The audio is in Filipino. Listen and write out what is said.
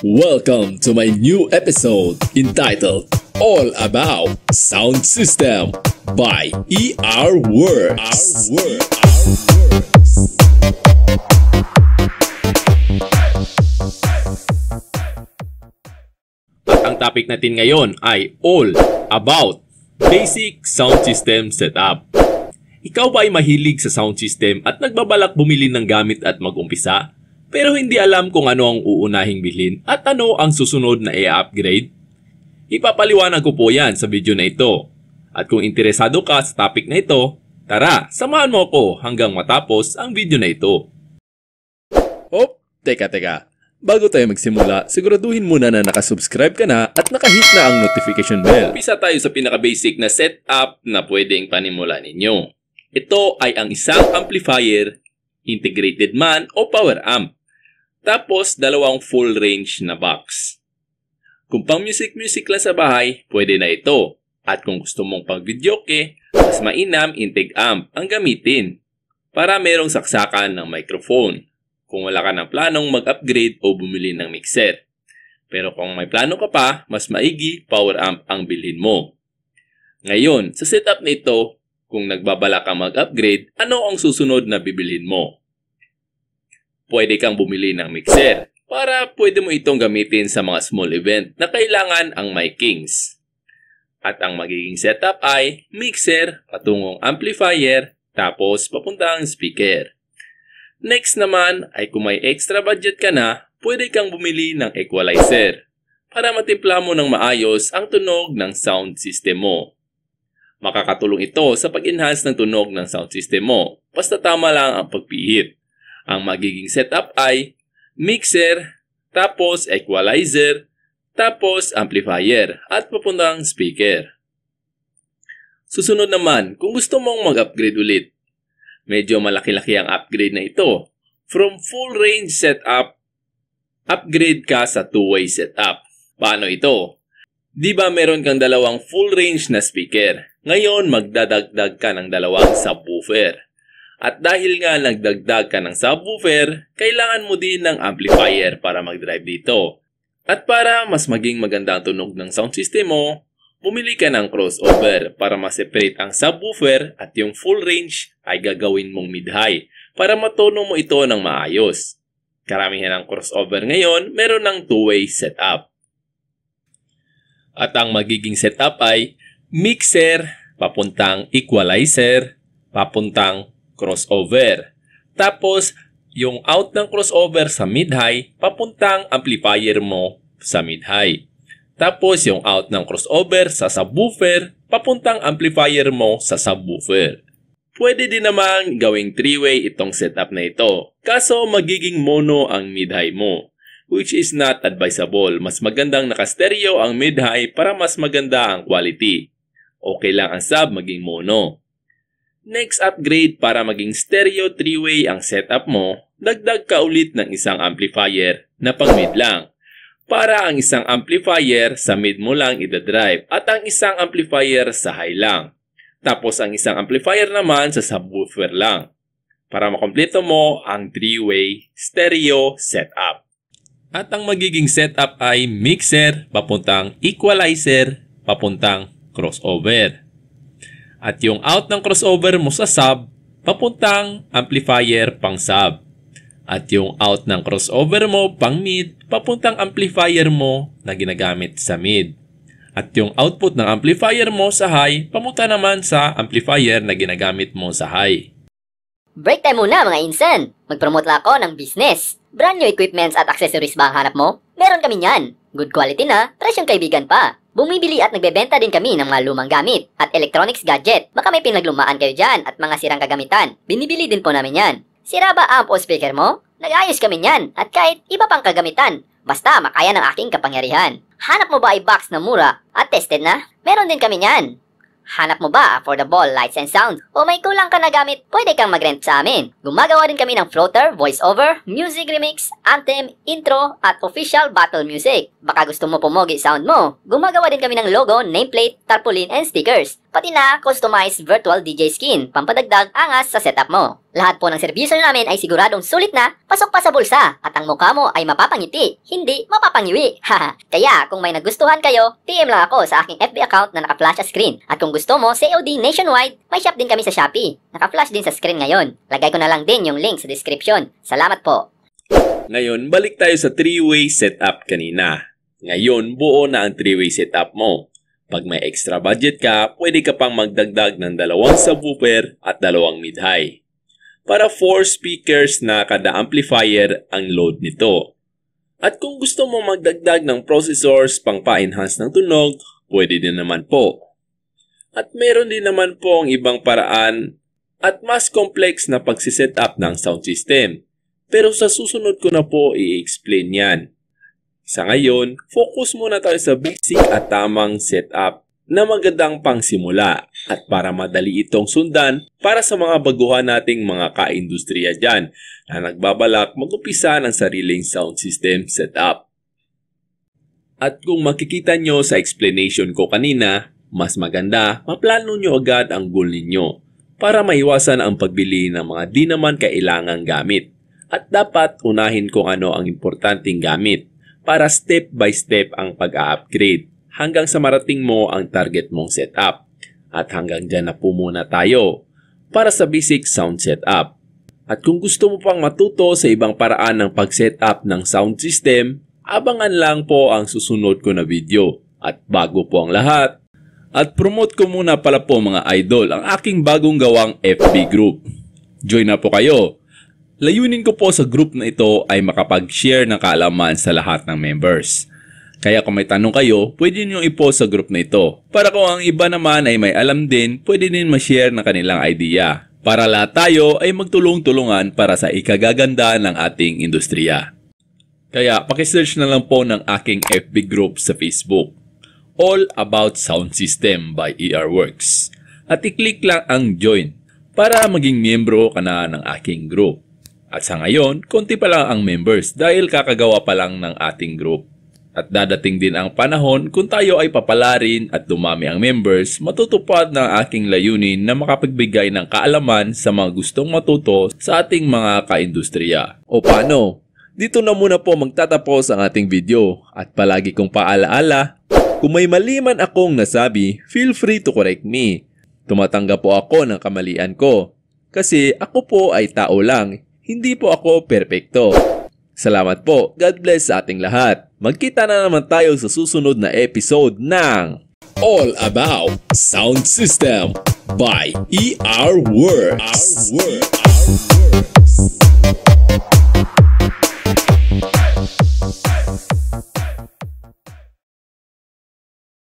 Welcome to my new episode entitled All About Sound System by ER Works. At ang topic natin ngayon ay All About Basic Sound System Setup. Ikaw ba ay mahilig sa sound system at nagbabalak bumili ng gamit at mag-umpisa? Pero hindi alam kung ano ang uunahing bilhin at ano ang susunod na i-upgrade? Ipapaliwanag ko po yan sa video na ito. At kung interesado ka sa topic na ito, tara, samahan mo ako hanggang matapos ang video na ito. Teka. Bago tayo magsimula, siguraduhin muna na nakasubscribe ka na at nakahit na ang notification bell. Umpisa tayo sa pinaka-basic na setup na pwedeng panimula ninyo. Ito ay ang isang amplifier, integrated man o power amp. Tapos, dalawang full range na box. Kung pang music lang sa bahay, pwede na ito. At kung gusto mong pang videoke, mas mainam intake amp ang gamitin para merong saksakan ng microphone kung wala ka ng planong mag-upgrade o bumili ng mixer. Pero kung may plano ka pa, mas maigi power amp ang bilhin mo. Ngayon, sa setup na ito, kung nagbabala ka mag-upgrade, ano ang susunod na bibilhin mo? Pwede kang bumili ng mixer para pwede mo itong gamitin sa mga small event na kailangan ang micings. At ang magiging setup ay mixer, patungong amplifier, tapos papuntang speaker. Next naman ay kung may extra budget ka na, pwede kang bumili ng equalizer para matimpla mo ng maayos ang tunog ng sound system mo. Makakatulong ito sa pag-enhance ng tunog ng sound system mo, basta tama lang ang pagpihit. Ang magiging setup ay mixer, tapos equalizer, tapos amplifier, at papuntang speaker. Susunod naman, kung gusto mong mag-upgrade ulit, medyo malaki-laki ang upgrade na ito. From full range setup, upgrade ka sa two-way setup. Paano ito? Di ba meron kang dalawang full range na speaker? Ngayon, magdadagdag ka ng dalawang subwoofer. At dahil nga nagdagdag ka ng subwoofer, kailangan mo din ng amplifier para mag-drive dito. At para mas maging maganda ang tunog ng sound system mo, bumili ka ng crossover para ma-separate ang subwoofer at yung full range ay gagawin mong mid-high para matono mo ito ng maayos. Karamihan ng crossover ngayon, meron ng two-way setup. At ang magiging setup ay mixer, papuntang equalizer, papuntang crossover. Tapos, yung out ng crossover sa mid-high, papuntang amplifier mo sa mid-high. Tapos, yung out ng crossover sa subwoofer, papuntang amplifier mo sa subwoofer. Pwede din namang gawing three-way itong setup na ito. Kaso, magiging mono ang mid-high mo, which is not advisable. Mas magandang naka-stereo ang mid-high para mas maganda ang quality. Okay lang ang sub maging mono. Next upgrade para maging stereo 3-way ang setup mo, dagdag ka ulit ng isang amplifier na pang mid lang. Para ang isang amplifier sa mid mo lang idadrive at ang isang amplifier sa high lang. Tapos ang isang amplifier naman sa subwoofer lang. Para makompleto mo ang 3-way stereo setup. At ang magiging setup ay mixer, papuntang equalizer, papuntang crossover. At yung out ng crossover mo sa sub, papuntang amplifier pang sub. At yung out ng crossover mo pang mid, papuntang amplifier mo na ginagamit sa mid. At yung output ng amplifier mo sa high, papunta naman sa amplifier na ginagamit mo sa high. Break time muna mga insan! Mag-promote lang ako ng business. Brand new equipments at accessories ba ang hanap mo? Meron kami yan. Good quality na, presyong kaibigan pa. Bumibili at nagbebenta din kami ng mga lumang gamit at electronics gadget. Baka may pinaglumaan kayo dyan at mga sirang kagamitan. Binibili din po namin yan. Sira ba amp o speaker mo? Nag-ayos kami yan at kahit iba pang kagamitan. Basta makaya ng aking kapangyarihan. Hanap mo ba ay box na mura at tested na? Meron din kami yan. Hanap mo ba affordable lights and sound? O may kulang ka na gamit, pwede kang mag-rent sa amin. Gumagawa din kami ng floater, voiceover, music remix, anthem, intro, at official battle music. Baka gusto mo pumogi sound mo. Gumagawa din kami ng logo, nameplate, tarpaulin, and stickers. pati na customized virtual DJ skin, pampadagdag angas sa setup mo. Lahat po ng serbisyo namin ay siguradong sulit na, pasok pa sa bulsa, at ang mukha mo ay mapapangiti, hindi mapapangiwi. Kaya kung may nagustuhan kayo, PM lang ako sa aking FB account na naka-flash sa screen. At kung gusto mo COD nationwide, may shop din kami sa Shopee. Naka-flash din sa screen ngayon. Lagay ko na lang din yung link sa description. Salamat po. Ngayon, balik tayo sa 3-way setup kanina. Ngayon, buo na ang 3-way setup mo. Pag may extra budget ka, pwede ka pang magdagdag ng 2 subwoofer at 2 mid-high. Para 4 speakers na kada amplifier ang load nito. At kung gusto mo magdagdag ng processors pang pa-enhance ng tunog, pwede din naman po. At meron din naman po ang ibang paraan at mas complex na pagsiset-up ng sound system. Pero sa susunod ko na po i-explain yan. Sa ngayon, focus muna tayo sa basic at tamang setup na magandang pangsimula at para madali itong sundan para sa mga baguhan nating mga ka-industriya dyan na nagbabalak mag-upisa ng sariling sound system setup. At kung makikita nyo sa explanation ko kanina, mas maganda maplano nyo agad ang goal ninyo para maiwasan ang pagbili ng mga di naman kailangang gamit. At dapat unahin kung ano ang importanteng gamit para step by step ang pag-upgrade hanggang sa marating mo ang target mong setup. At hanggang dyan na po muna tayo para sa basic sound setup. At kung gusto mo pang matuto sa ibang paraan ng pag-setup ng sound system, abangan lang po ang susunod ko na video. At bago po ang lahat, at promote ko muna pala po mga idol ang aking bagong gawang FB group. Join na po kayo. Layunin ko po sa group na ito ay makapag-share ng kaalaman sa lahat ng members. Kaya kung may tanong kayo, pwede nyo i-post sa group na ito. Para kung ang iba naman ay may alam din, pwede din ma-share ng kanilang idea. Para lahat tayo ay magtulong-tulungan para sa ikagaganda ng ating industriya. Kaya pakisearch na lang po ng aking FB group sa Facebook. All About Sound System by ERWorks. At i-click lang ang join para maging miyembro ka na ng aking group. At sa ngayon, konti pa lang ang members dahil kakagawa pa lang ng ating group. At dadating din ang panahon kung tayo ay papalarin at dumami ang members, matutupad ng aking layunin na makapagbigay ng kaalaman sa mga gustong matuto sa ating mga ka-industriya. O paano? Dito na muna po magtatapos ang ating video at palagi kong paalaala, kung may mali man akong nasabi, feel free to correct me. Tumatanggap po ako ng kamalian ko kasi ako po ay tao lang. Hindi po ako perpekto. Salamat po. God bless sa ating lahat. Magkita na naman tayo sa susunod na episode ng All About Sound System by ERWorks.